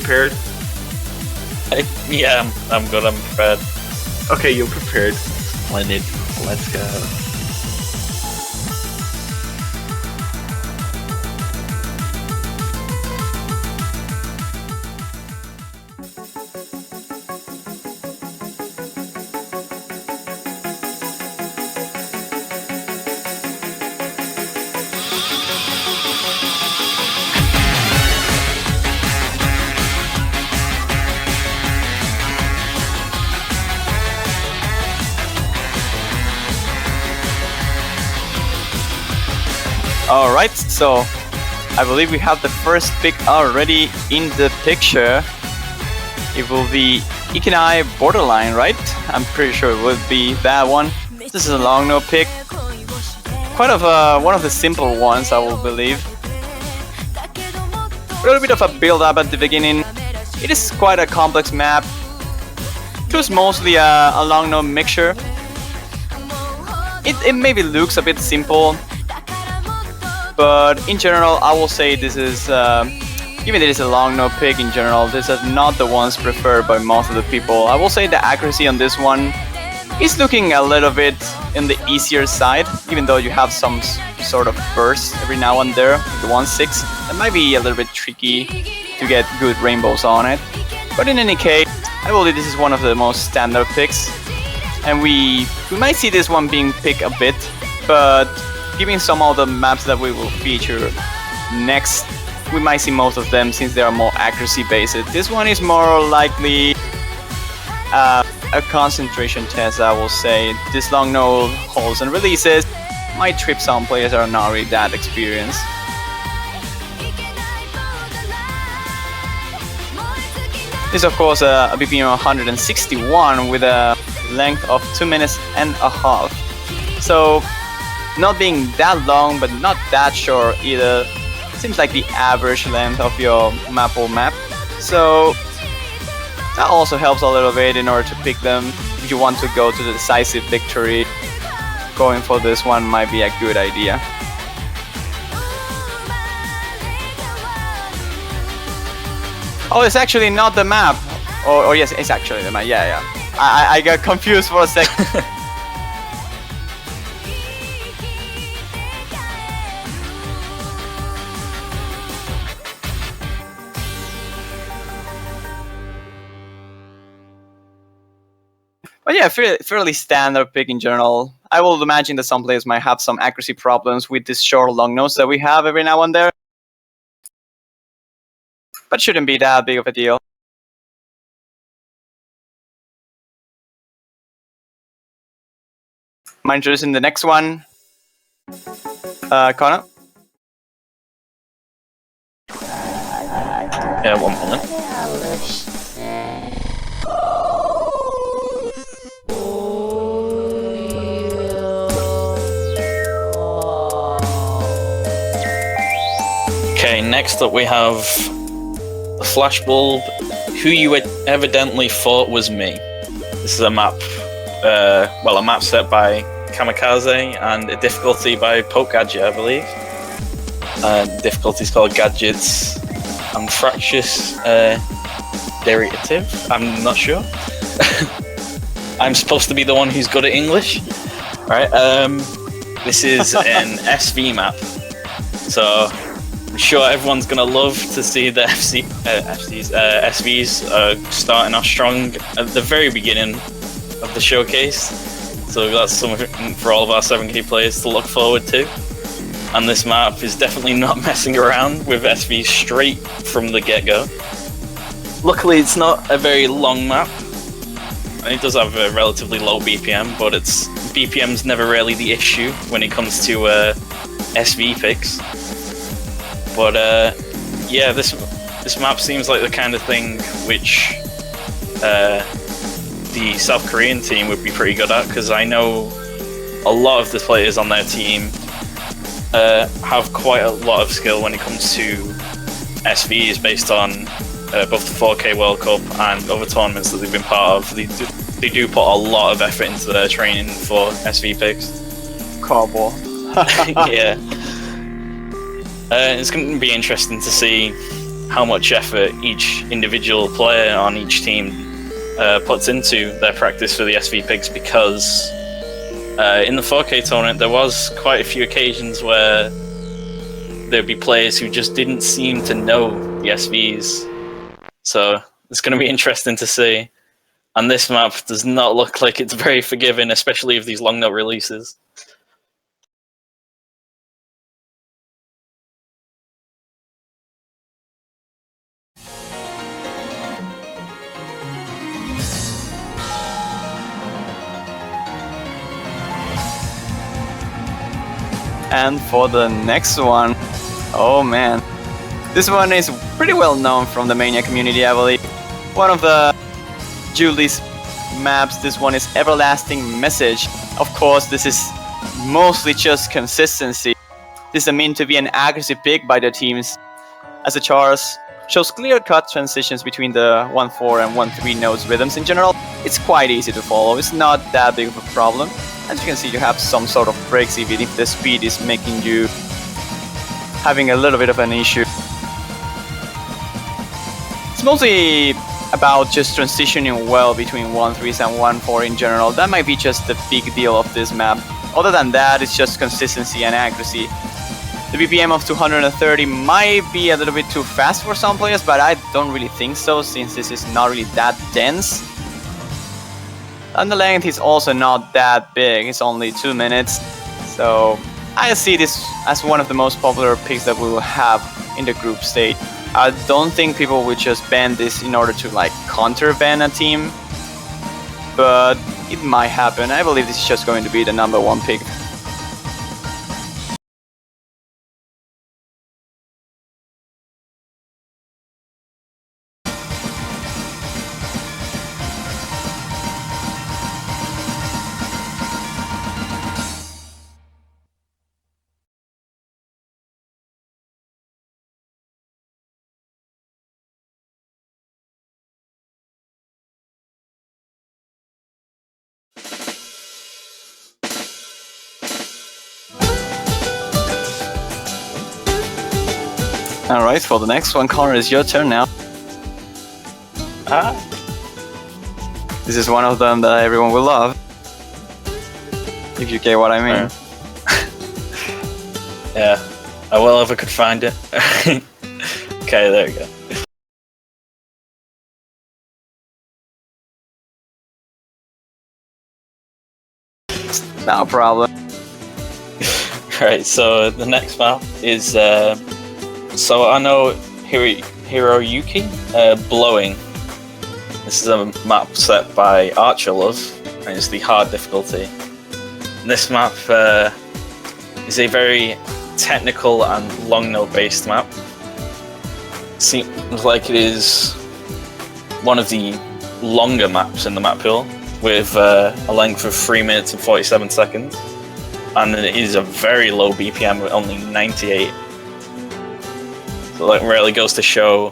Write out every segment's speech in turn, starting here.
prepared? Yeah, I'm good. I'm prepared. Okay, you're prepared. Splendid. Let's go. Alright, so I believe we have the first pick already in the picture. It will be Ikenai Borderline, right? I'm pretty sure it would be that one. This is a long no pick. Quite one of the simple ones, I will believe. A little bit of a build up at the beginning. It is quite a complex map. It was mostly a long no mixture. It maybe looks a bit simple, but in general I will say this is, given that it's a long no pick in general, this is not the ones preferred by most of the people. I will say the accuracy on this one is looking a little bit in the easier side, even though you have some sort of burst every now and there, the 1-6. That might be a little bit tricky to get good rainbows on it. But in any case, I believe this is one of the most standard picks. And we might see this one being picked a bit, but given some of the maps that we will feature next, we might see most of them since they are more accuracy based. This one is more likely a concentration test, I will say. This long no holds and releases might trip some players that are not really that experienced. This is of course a BPM 161 with a length of 2 minutes and a half. So not being that long but not that short either. Seems like the average length of your Mappools map. So that also helps a little bit in order to pick them. If you want to go to the decisive victory, going for this one might be a good idea. Oh, it's actually not the map. Or yes, it's actually the map. Yeah. I got confused for a second. But yeah, fairly standard pick in general. I will imagine that some players might have some accuracy problems with this short long nose that we have every now and there. But shouldn't be that big of a deal. Mind introducing the next one. Connor? Yeah, 1 minute. Okay, next up we have Flashbulb, who you evidently thought was me. This is a map, a map set by Kamikaze and a difficulty by Poke Gadget, I believe. Difficulty is called Gadgets and Fractious Derivative. I'm not sure. I'm supposed to be the one who's good at English, right? This is an SV map, so I'm sure everyone's gonna love to see the SVs starting off strong at the very beginning of the showcase. So that's something for all of our 7K players to look forward to. And this map is definitely not messing around with SVs straight from the get-go. Luckily, it's not a very long map, and it does have a relatively low BPM, but BPM's never really the issue when it comes to SV picks. But yeah, this map seems like the kind of thing which the South Korean team would be pretty good at, because I know a lot of the players on their team have quite a lot of skill when it comes to SVs based on both the 4K World Cup and other tournaments that they've been part of. They do put a lot of effort into their training for SV picks. Cardboard. Yeah. It's going to be interesting to see how much effort each individual player on each team puts into their practice for the SV pigs, because in the 4K tournament there was quite a few occasions where there'd be players who just didn't seem to know the SVs. So it's going to be interesting to see. And this map does not look like it's very forgiving, especially of these long note releases. And for the next one, oh man, this one is pretty well known from the Mania community, I believe. One of the Julie's maps, this one is Everlasting Message. Of course, this is mostly just consistency. This is meant to be an aggressive pick by the teams, as the charts shows clear-cut transitions between the 1-4 and 1-3 nodes rhythms in general. It's quite easy to follow, it's not that big of a problem. As you can see, you have some sort of breaks even if the speed is making you having a little bit of an issue. It's mostly about just transitioning well between 1-3s and 1-4 in general. That might be just the big deal of this map. Other than that, it's just consistency and accuracy. The BPM of 230 might be a little bit too fast for some players, but I don't really think so, since this is not really that dense. And the length is also not that big, it's only 2 minutes. So I see this as one of the most popular picks that we will have in the group stage. I don't think people will just ban this in order to like counter-ban a team, but it might happen. I believe this is just going to be the #1 pick. Alright, for the next one, Connor, it's your turn now. This is one of them that everyone will love. If you get what I mean. Yeah, I will if I could find it. Okay, there we go. No problem. Right, so the next map is So I know Hiroyuki Blowing. This is a map set by Archerlove, and it's the hard difficulty. And this map is a very technical and long note based map. Seems like it is one of the longer maps in the map pool, with a length of 3 minutes and 47 seconds, and it is a very low BPM with only 98. So that really goes to show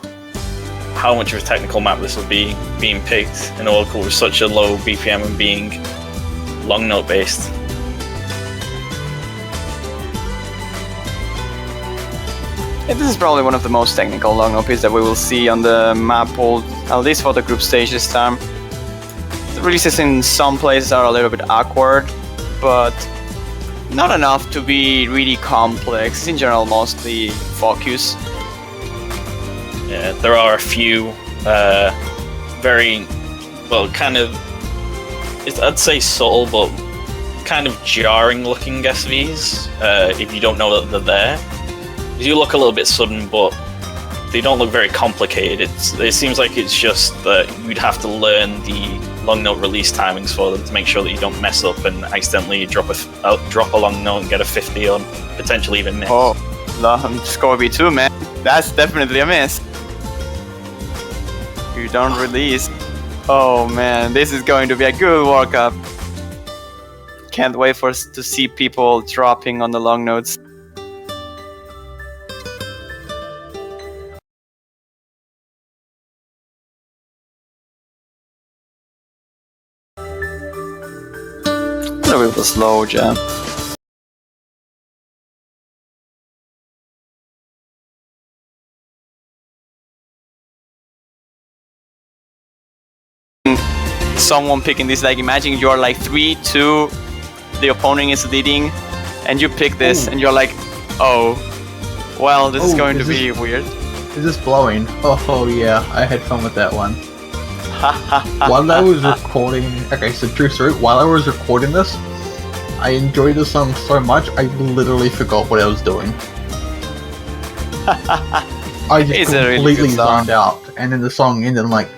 how much of a technical map this will be, being picked in Oracle with such a low BPM and being long note based. Yeah, this is probably one of the most technical long note picks that we will see on the Mappools, at least for the group stage this time. The releases in some places are a little bit awkward, but not enough to be really complex. In general, mostly focus. Yeah, there are a few very, well, kind of, I'd say subtle, but kind of jarring looking SVs, if you don't know that they're there. They do look a little bit sudden, but they don't look very complicated. It seems like it's just that you'd have to learn the long note release timings for them to make sure that you don't mess up and accidentally drop a long note and get a 50 or potentially even miss. Oh, score B2, man. That's definitely a miss. You don't release. Oh man, this is going to be a good workup. Can't wait for us to see people dropping on the long notes. A little bit of a slow jam. someone picking this. Like, imagine you're like 3-2, the opponent is leading, and you pick this, and you're like, oh, well, this is going to be weird. Is this blowing? Oh yeah, I had fun with that one. While I was recording, okay, so true story. While I was recording this, I enjoyed the song so much, I literally forgot what I was doing. I just It's a really completely good song. zoned out, and then the song ended. I'm like,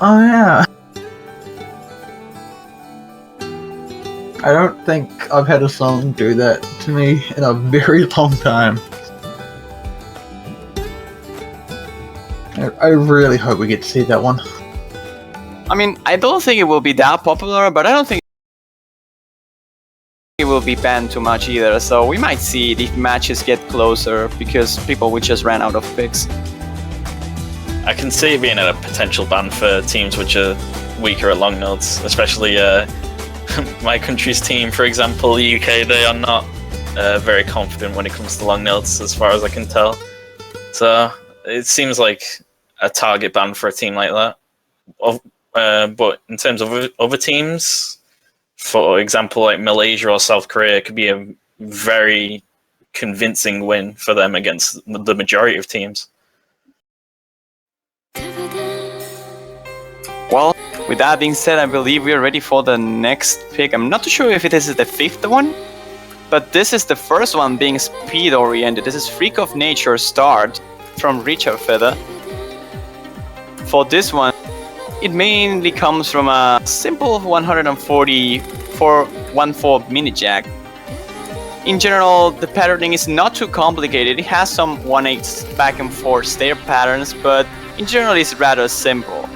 oh yeah. I don't think I've had a song do that to me in a very long time. I really hope we get to see that one. I mean, I don't think it will be that popular, but I don't think it will be banned too much either. So we might see it if matches get closer, because people will just ran out of picks. I can see it being a potential ban for teams which are weaker at long notes, especially my country's team, for example, the UK. They are not very confident when it comes to long notes, as far as I can tell. So it seems like a target ban for a team like that. But in terms of other teams, for example, like Malaysia or South Korea, it could be a very convincing win for them against the majority of teams. Well, with that being said, I believe we are ready for the next pick. I'm not too sure if this is the 5th one, but this is the first one being speed oriented. This is Freak of Nature Start from Richard Feather. For this one, it mainly comes from a simple 144 mini jack. In general, the patterning is not too complicated. It has some 1/8 back and forth stair patterns, but in general it's rather simple.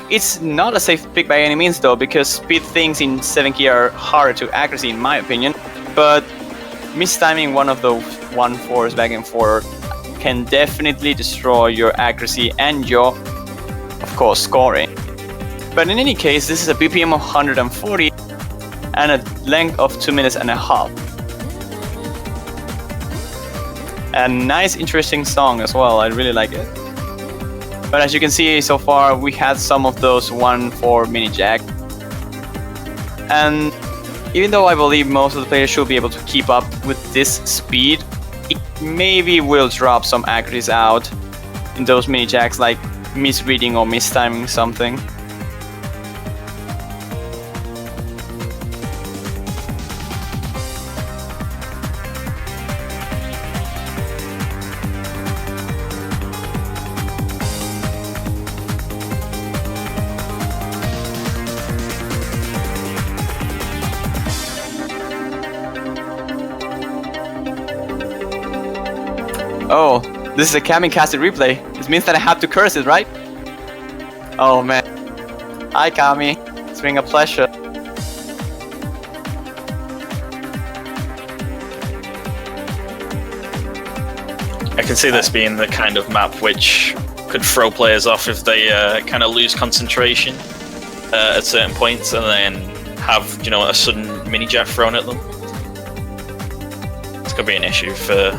It's not a safe pick by any means though, because speed things in 7 key are harder to accuracy in my opinion, but mistiming one of those 1/4s back and forth can definitely destroy your accuracy and your, of course, scoring. But in any case, this is a BPM of 140 and a length of 2 minutes and a half. A nice, interesting song as well. I really like it. But as you can see so far, we had some of those 1/4 mini jack. And even though I believe most of the players should be able to keep up with this speed, it maybe will drop some accuracies out in those mini jacks, like misreading or mistiming something. Oh, this is a kamikaze replay. This means that I have to curse it, right? Oh man. Hi Kami. It's been a pleasure. I can see this being the kind of map which could throw players off if they kind of lose concentration at certain points and then have, you know, a sudden mini jack thrown at them. It's going to be an issue for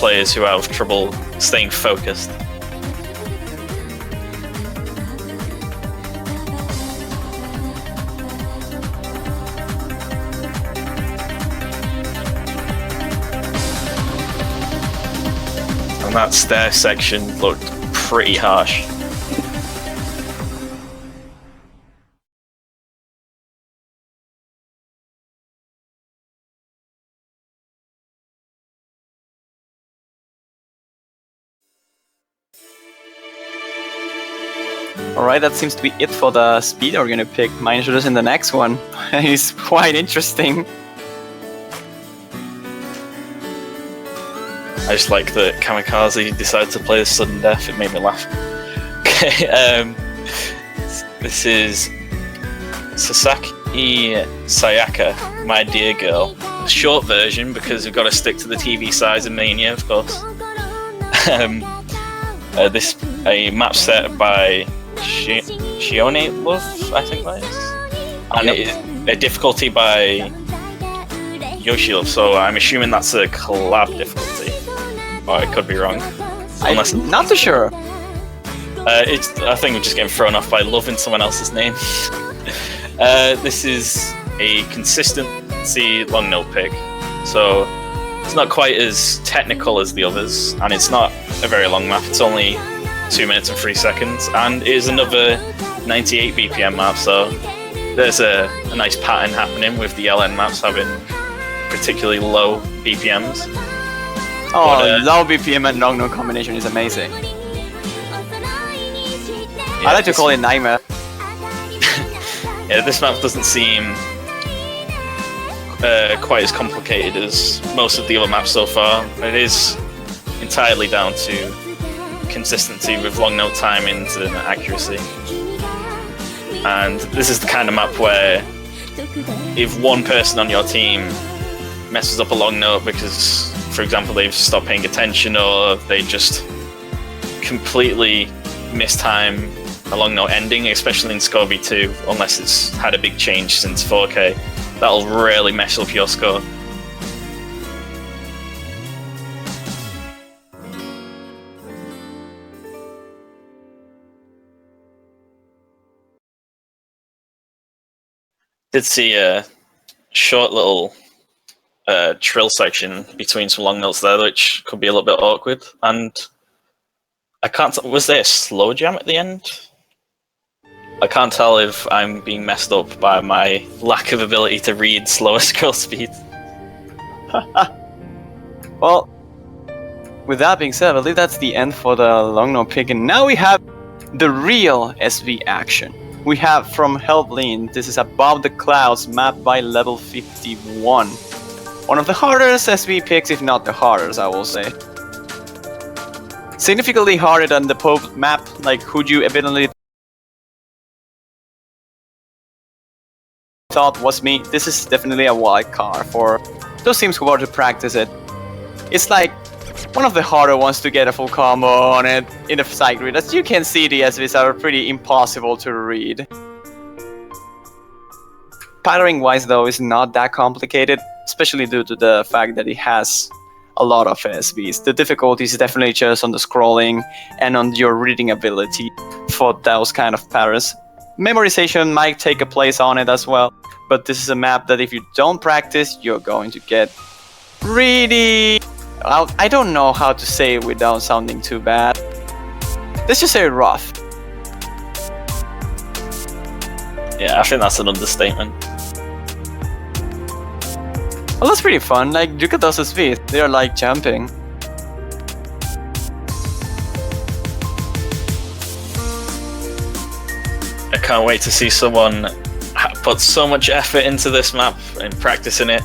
players who have trouble staying focused. And that stair section looked pretty harsh. Alright, that seems to be it for the speed we're gonna pick. My introduction in the next one is quite interesting. I just like that Kamikaze decided to play the sudden death. It made me laugh. Okay, this is Sasaki Sayaka, My Dear Girl. A short version because we've got to stick to the TV size in Mania, of course. This a map set by Shione Love, I think that is, and it is a difficulty by Yoshi Love. So I'm assuming that's a collab difficulty. Or I could be wrong. I'm not too sure. I think we're just getting thrown off by loving someone else's name. This is a consistency long note pick, so it's not quite as technical as the others, and it's not a very long map. It's only 2 minutes and 3 seconds, and it is another 98 BPM map, so there's a nice pattern happening with the LN maps having particularly low BPMs. Oh, But, low BPM and long note combination is amazing. Yeah, I like to call it nightmare. Yeah, this map doesn't seem quite as complicated as most of the other maps so far. It is entirely down to consistency with long note timings and accuracy. And this is the kind of map where if one person on your team messes up a long note because, for example, they've stopped paying attention or they just completely mistime a long note ending, especially in Score 2, unless it's had a big change since 4K, that'll really mess up your score. Did see a short little trill section between some long notes there, which could be a little bit awkward. And I can't. Was there a slow jam at the end? I can't tell if I'm being messed up by my lack of ability to read slower scroll speed. Well, with that being said, I believe that's the end for the long note pick, and now we have the real SV action. We have from Hellplane, this is Above the Clouds, mapped by level 51. One of the hardest SV picks, if not the hardest, I will say. Significantly harder than the Pope map, like who you evidently thought was me. This is definitely a wild card for those teams who want to practice it. It's like one of the harder ones to get a full combo on it in the side grid. As you can see, the SVs are pretty impossible to read. Patterning wise though is not that complicated, especially due to the fact that it has a lot of SVs. The difficulty is definitely just on the scrolling and on your reading ability for those kind of patterns. Memorization might take a place on it as well, but this is a map that if you don't practice, you're going to get really... I don't know how to say it without sounding too bad. Let's just say rough. Yeah, I think that's an understatement. Well, that's pretty fun. Like, look at those SVs. They're like jumping. I can't wait to see someone put so much effort into this map and practicing it,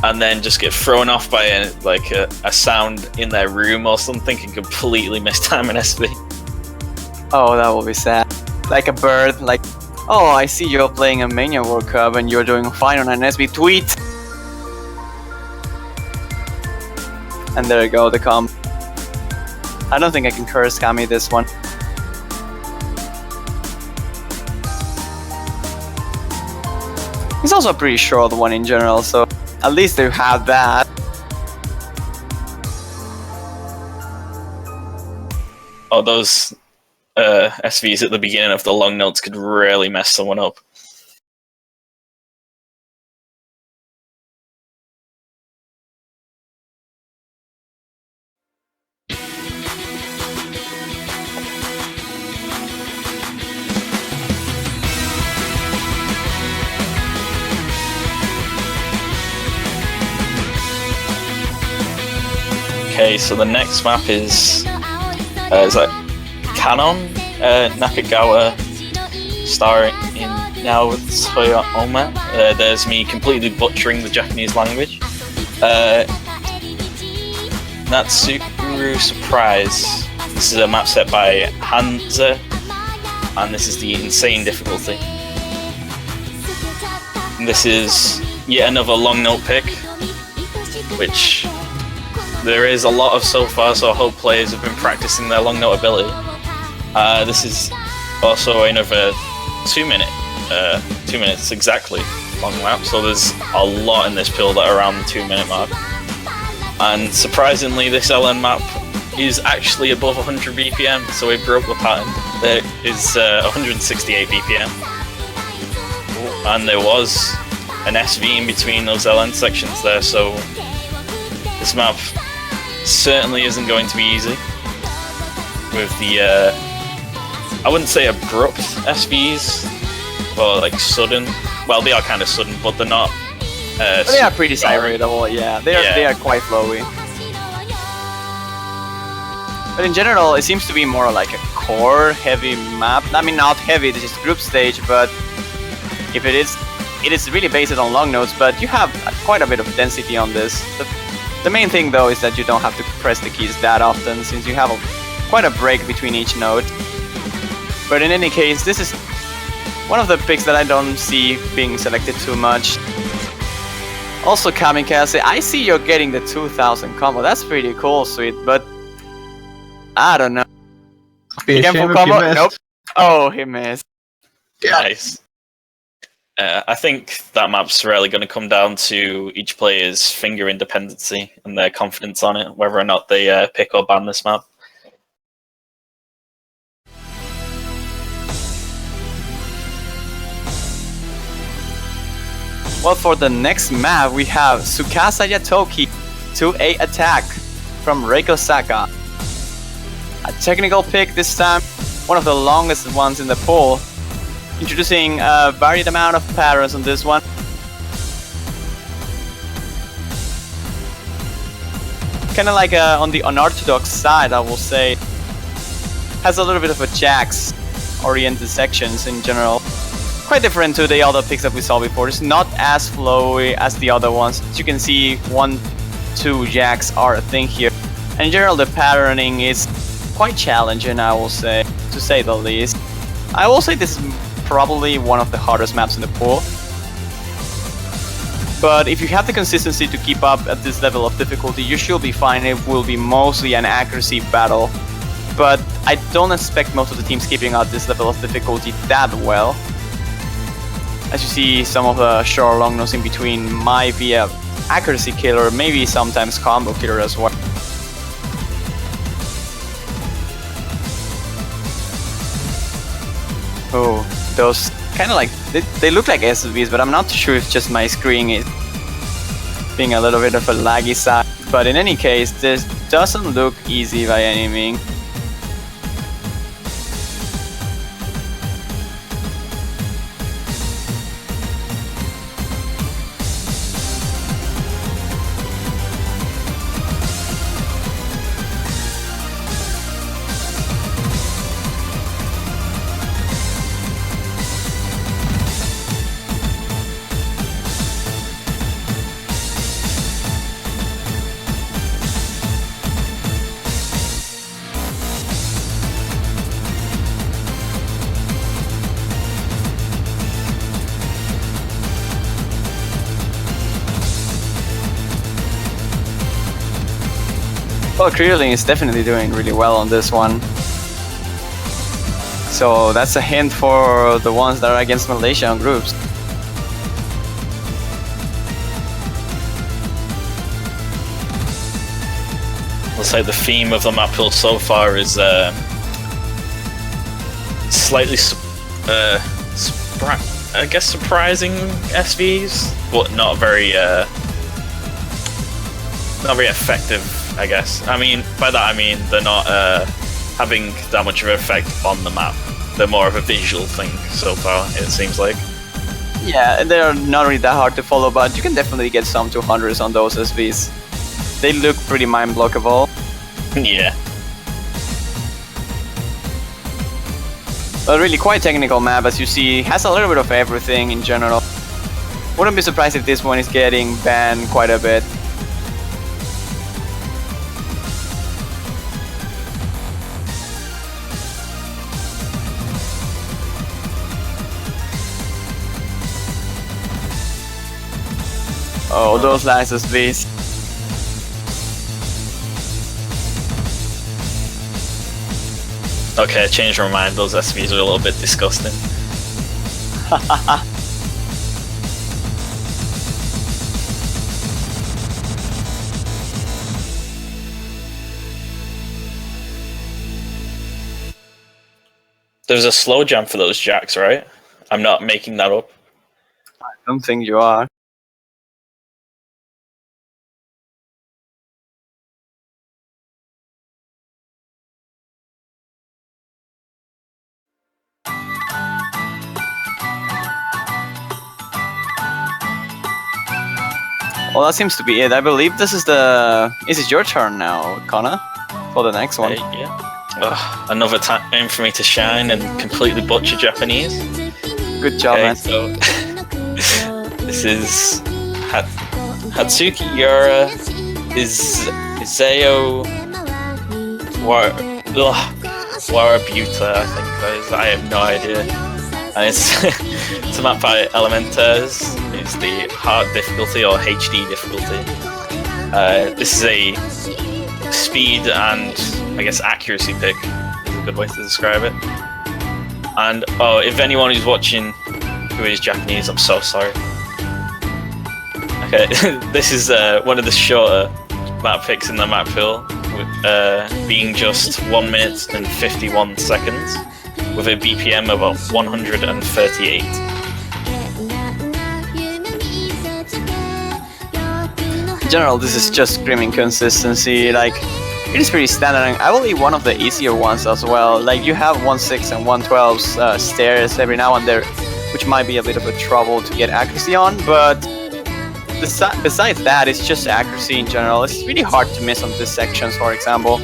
and then just get thrown off by a sound in their room or something and completely mistime an SV. Oh, that will be sad. Like a bird, like, oh, I see you're playing a Mania World Cup and you're doing fine on an SV tweet. And there you go, the comp. I don't think I can curse Kami this one. It's also a pretty short one in general, so at least they have that. Oh, those SVs at the beginning of the long notes could really mess someone up. Okay, so the next map is like Canon, Nakagawa, starring in now with Toyoma. There's me completely butchering the Japanese language. Natsuru Surprise. This is a map set by Hansa, and this is the insane difficulty. And this is yet another long note pick, which there is a lot of so far, so I hope players have been practicing their long note ability. This is also another 2 minutes exactly long map, so there's a lot in this build at around the 2 minute mark. And surprisingly, this LN map is actually above 100 BPM, so we broke the pattern. There is 168 BPM, and there was an SV in between those LN sections there, so this map certainly isn't going to be easy. With the, I wouldn't say abrupt SVs, or like sudden. Well, they are kind of sudden, but they're not. But they are pretty sidereadable, yeah. They are quite flowy. But in general, it seems to be more like a core-heavy map. I mean, not heavy, this is group stage, but if it is really based on long notes, but you have quite a bit of density on this. The main thing, though, is that you don't have to press the keys that often, since you have quite a break between each note. But in any case, this is one of the picks that I don't see being selected too much. Also, Kamikaze, I see you're getting the 2000 combo. That's pretty cool, sweet, but I don't know. Be a Again, shame full if you combo? missed. Nope. Oh, he missed. Nice. I think that map's really going to come down to each player's finger independency and their confidence on it, whether or not they pick or ban this map. Well, for the next map, we have Casa Atoki 2A Attack from Reiko Saka. A technical pick this time, one of the longest ones in the pool. Introducing a varied amount of patterns on this one. Kinda like on the unorthodox side, I will say. Has a little bit of a Jax oriented sections in general. Quite different to the other picks that we saw before. It's not as flowy as the other ones. As you can see, 1-2 Jax are a thing here. And in general, the patterning is quite challenging, I will say, to say the least. I will say this is probably one of the hardest maps in the pool. But if you have the consistency to keep up at this level of difficulty, you should be fine. It will be mostly an accuracy battle. But I don't expect most of the teams keeping up this level of difficulty that well. As you see, some of the short long notes in between might be a accuracy killer, maybe sometimes combo killer as well. Oh, those kind of like, they look like SVs, but I'm not sure if just my screen is being a little bit of a laggy side. But in any case, this doesn't look easy by any means. Well, Krillin is definitely doing really well on this one. So that's a hint for the ones that are against Malaysia on groups. Looks like the theme of the Mappools so far is slightly, I guess, surprising SVs, but not very effective, I guess. I mean, by that I mean they're not having that much of an effect on the map. They're more of a visual thing so far, it seems like. Yeah, they're not really that hard to follow, but you can definitely get some 200s on those SVs. They look pretty mind-blockable. Yeah. But really quite technical map, as you see. Has a little bit of everything in general. Wouldn't be surprised if this one is getting banned quite a bit. Oh, those last SVs. Okay, I changed my mind. Those SVs are a little bit disgusting. There's a slow jam for those jacks, right? I'm not making that up. I don't think you are. Well, that seems to be it. I believe this is the... Is it your turn now, Connor? For the next one. Yeah. Ugh, another time for me to shine and completely butcher Japanese. Good job, man. So this is Haduki Yara Izeo Warabuta, I think that is. I have no idea. And it's a map by Elementers. It's the hard difficulty or HD difficulty. This is a speed and I guess accuracy pick is a good way to describe it. And if anyone who's watching who is Japanese, I'm so sorry. Okay, this is one of the shorter map picks in the map pool, being just 1 minute and 51 seconds, with a BPM of 138. In general, this is just screaming consistency. Like, it is pretty standard, and I will leave one of the easier ones as well. Like, you have 1.6 and 1.12 stairs every now and there, which might be a bit of a trouble to get accuracy on, but besides that, it's just accuracy in general. It's really hard to miss on these sections, for example.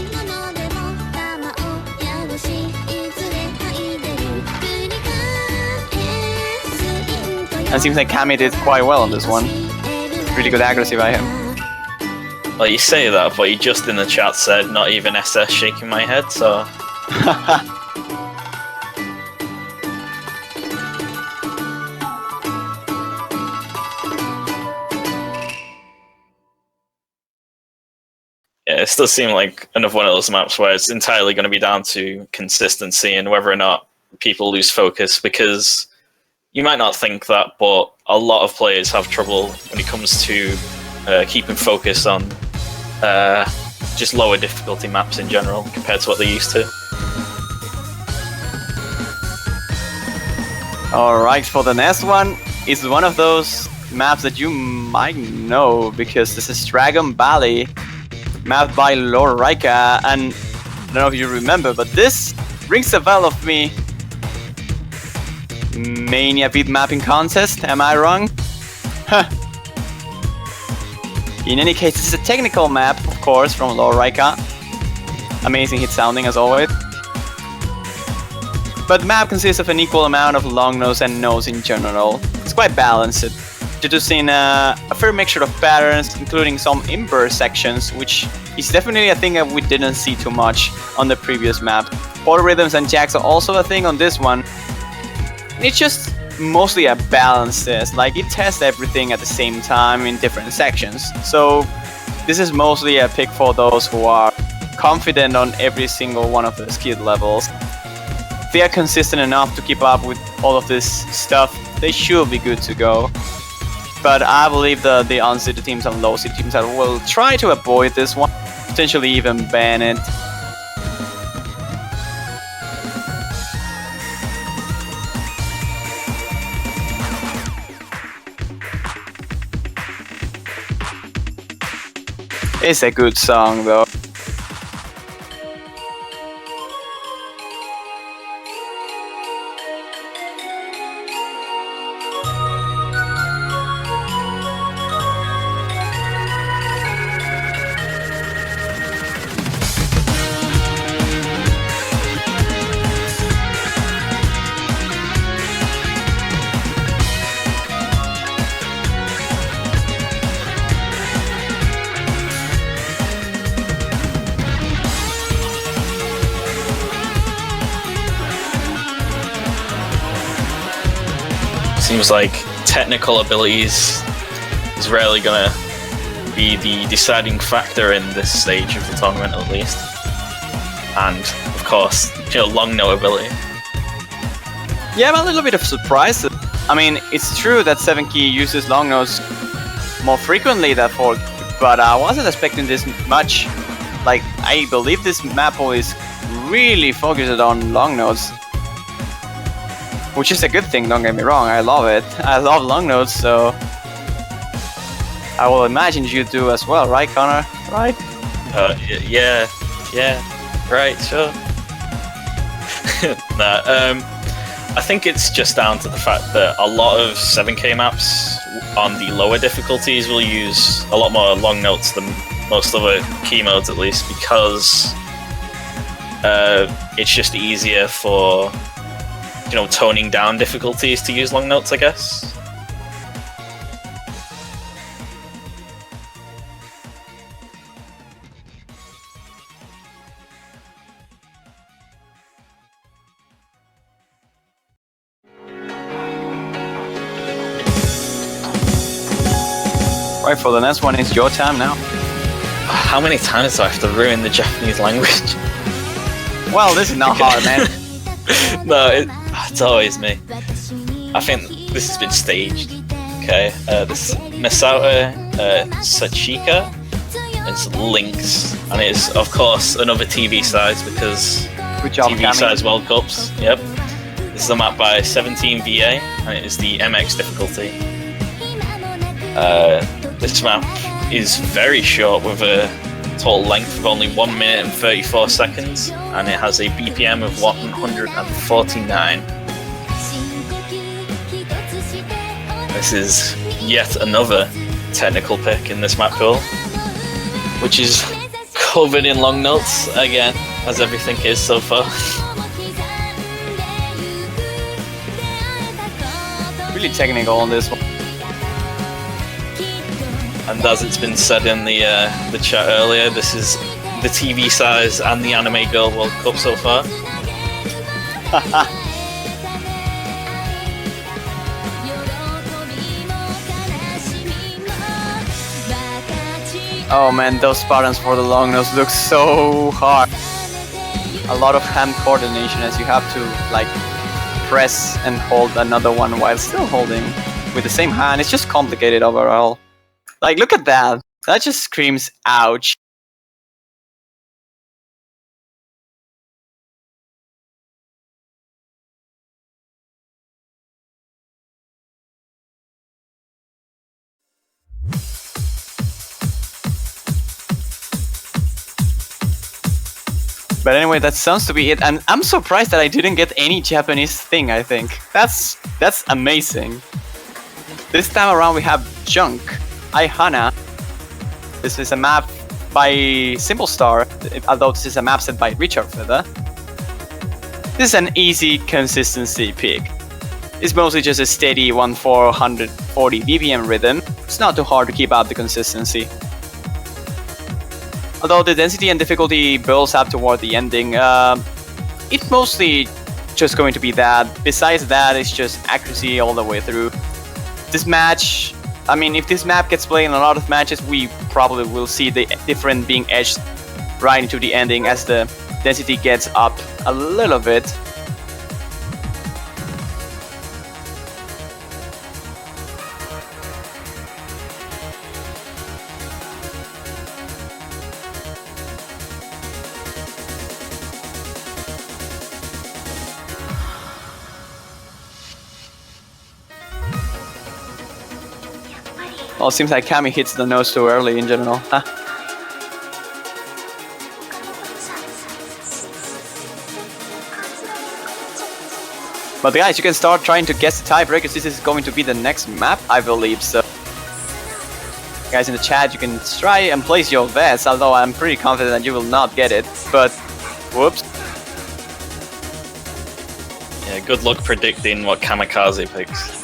And it seems like Kami did quite well on this one. Really good accuracy by him. Well, you say that, but he just in the chat said not even SS shaking my head, so... Yeah, it does seem like another one of those maps where it's entirely going to be down to consistency and whether or not people lose focus, because you might not think that, but a lot of players have trouble when it comes to keeping focus on just lower difficulty maps in general compared to what they're used to. Alright, for the next one, it's one of those maps that you might know, because this is Dragon Bally, mapped by Lord Raika, and I don't know if you remember, but this rings a bell of me. Mania beat mapping contest, am I wrong? Huh. In any case, it's a technical map, of course, from Lord Raika. Amazing hit sounding as always. But the map consists of an equal amount of long nose and nose in general. It's quite balanced, introducing a fair mixture of patterns, including some inverse sections, which is definitely a thing that we didn't see too much on the previous map. Polyrhythms and jacks are also a thing on this one. It's just mostly a balance test, like it tests everything at the same time in different sections. So this is mostly a pick for those who are confident on every single one of the skill levels. If they are consistent enough to keep up with all of this stuff, they should be good to go. But I believe the unseeded teams and low seed teams will try to avoid this one, potentially even ban it. It's a good song though. Seems like technical abilities is rarely gonna be the deciding factor in this stage of the tournament, at least. And of course, long note ability. Yeah, I'm a little bit of surprised. I mean, it's true that 7 key uses long notes more frequently than 4, but I wasn't expecting this much. Like, I believe this Mapple is really focused on long notes. which is a good thing, don't get me wrong, I love it. I love long notes, so I will imagine you do as well, right, Connor? Right? Yeah, right, sure. Nah, I think it's just down to the fact that a lot of 7K maps on the lower difficulties will use a lot more long notes than most other key modes, at least, because it's just easier for, you know, toning down difficulties to use long notes, I guess. Right, for the next one, it's your time now. How many times do I have to ruin the Japanese language? Well, this is not hard, man. No, it's always me. I think this has been staged. Okay, this is Misauta Sachika. It's Lynx, and it's of course another TV size because Good job, TV Cammy. size World Cups. Yep. This is a map by 17VA, and it is the MX difficulty. This map is very short with a total length of only 1 minute and 34 seconds, and it has a BPM of 149. This is yet another technical pick in this map pool, which is covered in long notes again, as everything is so far. Really technical on this one. And as it's been said in the chat earlier, this is the TV size and the Anime Girl World Cup so far. Oh man, those buttons for the long nose look so hard. A lot of hand coordination as you have to like press and hold another one while still holding with the same hand. It's just complicated overall. Like, look at that. That just screams ouch. But anyway, that sounds to be it, and I'm surprised that I didn't get any Japanese thing, I think. That's amazing. This time around we have Junk, I Hana. This is a map by Simple Star, although this is a map set by Richard Feather. This is an easy consistency pick. It's mostly just a steady 1440 BPM rhythm. It's not too hard to keep up the consistency. Although the density and difficulty builds up toward the ending, it's mostly just going to be that. Besides that, it's just accuracy all the way through. This match, I mean, if this map gets played in a lot of matches, we probably will see the different being edged right into the ending as the density gets up a little bit. Well, it seems like Cammy hits the nose too early in general, huh? But guys, you can start trying to guess the tiebreakers. This is going to be the next map, I believe, so... Guys in the chat, you can try and place your bets, although I'm pretty confident that you will not get it, but... Whoops. Yeah, good luck predicting what Kamikaze picks.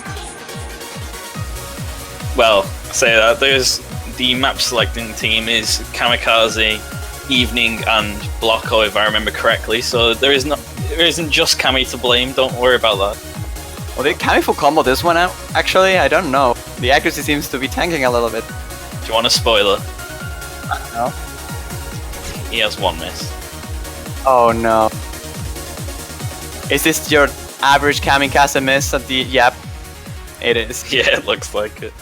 Well, I say that, there's the map selecting team is Kamikaze, Evening, and Blocko, if I remember correctly, so there isn't just Kami to blame, don't worry about that. Well, did Kami full combo this one out? Actually, I don't know. The accuracy seems to be tanking a little bit. Do you want a spoiler? No. He has one miss. Oh no. Is this your average Kamikaze miss at the... Yep. It is. Yeah, it looks like it.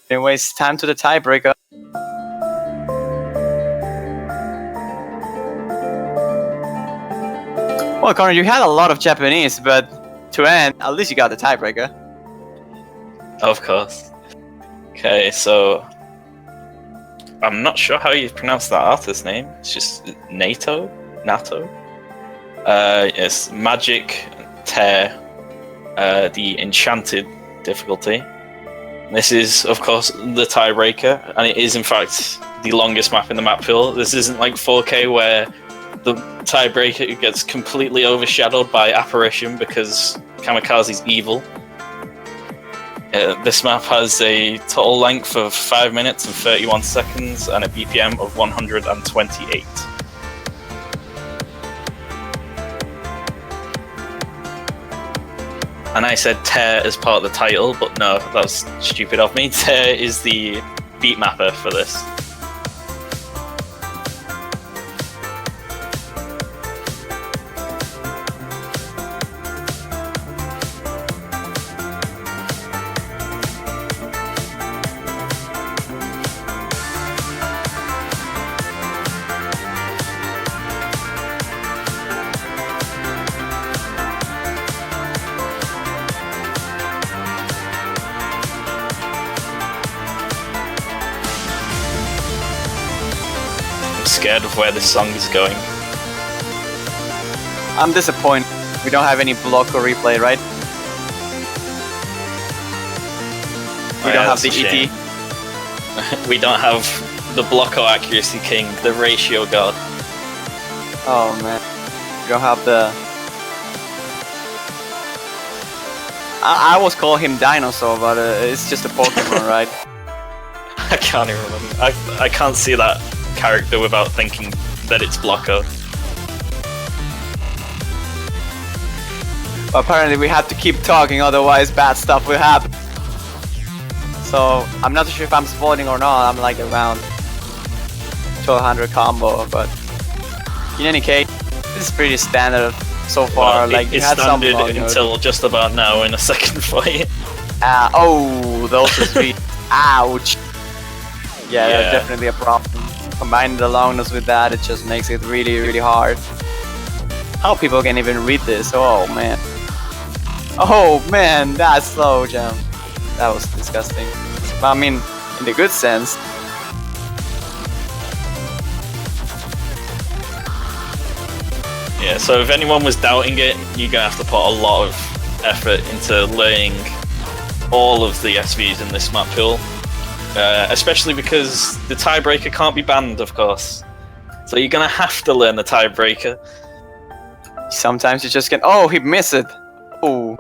Anyways, time to the tiebreaker. Well, Connor, you had a lot of Japanese, but to end, at least you got the tiebreaker. Of course. Okay, so I'm not sure how you pronounce that artist's name. It's just Nato. Yes, Magic Tear, the Enchanted difficulty. This is, of course, the tiebreaker, and it is, in fact, the longest map in the map pool. This isn't like 4K where the tiebreaker gets completely overshadowed by Apparition because Kamikaze's evil. This map has a total length of 5 minutes and 31 seconds and a BPM of 128. And I said Tear as part of the title, but no, that was stupid of me. Tear is the beat mapper for this. Scared of where this song is going. I'm disappointed. We don't have any block or replay, right? We don't have the ET. We don't have the block or accuracy king, the ratio god. Oh man. We don't have the... I always call him Dinosaur, but it's just a Pokemon, right? I can't even remember. I can't see that character without thinking that it's Blocko. Apparently we have to keep talking, otherwise bad stuff will happen. So I'm not sure if I'm spoiling or not. I'm like around 1200 combo, but in any case, this is pretty standard so far. Well, like it's standard until just about now in a second fight. Oh, those are sweet. Ouch. Yeah, that's definitely a problem. Combining the longness with that, it just makes it really, really hard. How people can even read this? Oh man. Oh man, that's slow jump. That was disgusting. But I mean, in the good sense. Yeah, so if anyone was doubting it, you're gonna have to put a lot of effort into learning all of the SVs in this map pool. Especially because the tiebreaker can't be banned, of course. So you're gonna have to learn the tiebreaker. Sometimes you just can. Oh, he missed it. Oh.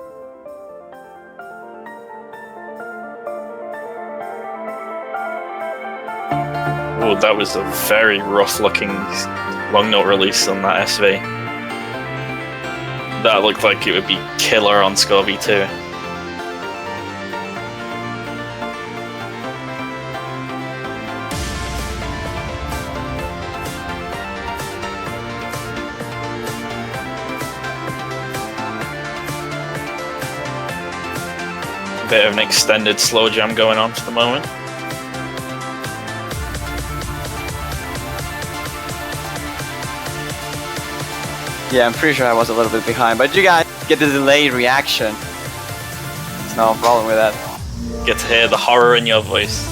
Oh, that was a very rough-looking long note release on that SV. That looked like it would be killer on Scorby too. Bit of an extended slow jam going on for the moment. Yeah, I'm pretty sure I was a little bit behind, but you guys get the delayed reaction. There's no problem with that. Get to hear the horror in your voice.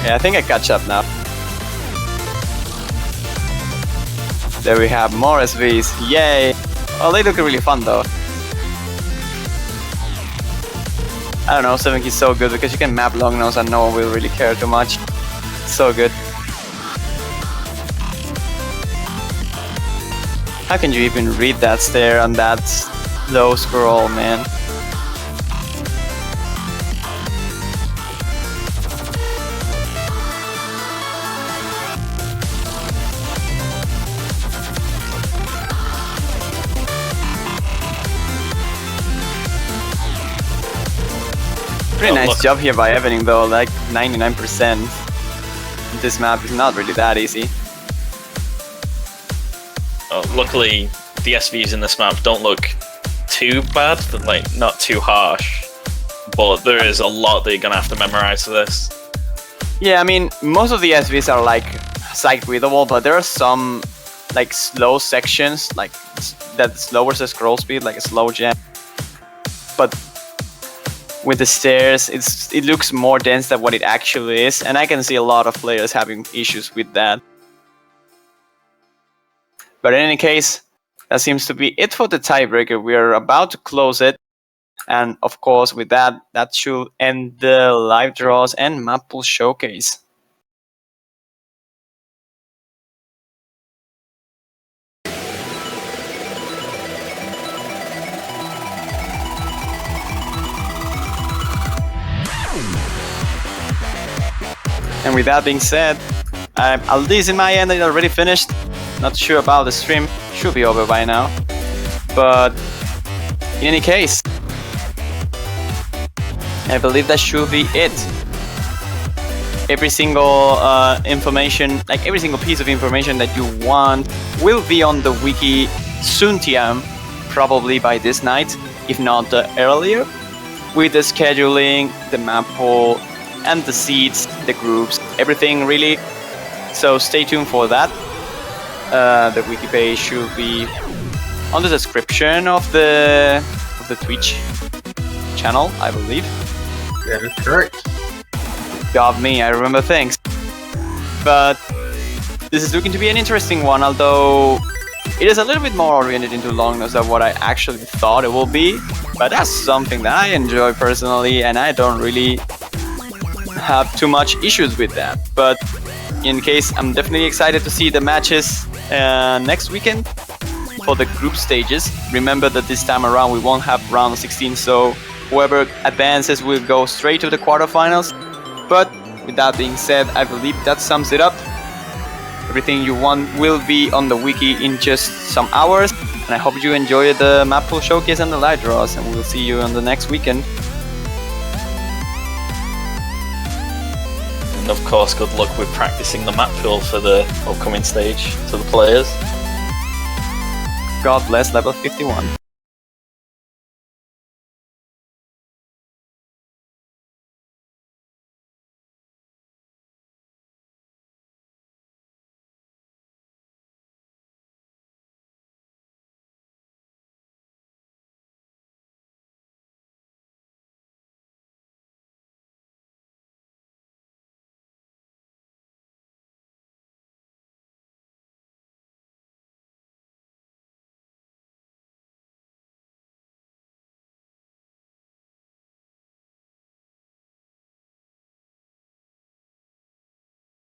Yeah, I think I catch up now. There we have more SVs. Yay! Oh, they look really fun though. I don't know, 7 is so good because you can map long nose and no one will really care too much. So good. How can you even read that stare on that low scroll, man? Pretty nice job here by Evening though, like 99%. this map is not really that easy. Luckily, the SVs in this map don't look too bad, but like not too harsh. But there is a lot that you're gonna have to memorize for this. Yeah, I mean, most of the SVs are like side readable, but there are some like slow sections, like that lowers the scroll speed, like a slow jam. But with the stairs, it looks more dense than what it actually is, and I can see a lot of players having issues with that. But in any case, that seems to be it for the tiebreaker. We are about to close it. And of course, with that, that should end the live draws and Mappools showcase. And with that being said, at least in my end, it already finished. Not sure about the stream, should be over by now. But in any case, I believe that should be it. Every single information, like every single piece of information that you want, will be on the wiki soon, TM, probably by this night, if not earlier, with the scheduling, the map pool, and the seeds, the groups, everything really. So stay tuned for that. The wiki page should be on the description of the Twitch channel, I believe. That is correct. Got me, I remember things. But this is looking to be an interesting one, although it is a little bit more oriented into longness than what I actually thought it will be. But that's something that I enjoy personally, and I don't really have too much issues with that. But in case, I'm definitely excited to see the matches next weekend for the group stages. Remember that this time around we won't have round 16, so whoever advances will go straight to the quarterfinals. But with that being said, I believe that sums it up. Everything you want will be on the wiki in just some hours, and I hope you enjoyed the Mappools showcase and the live draws, and we'll see you on the next weekend. And of course, good luck with practicing the map pool for the upcoming stage to the players. God bless level 51.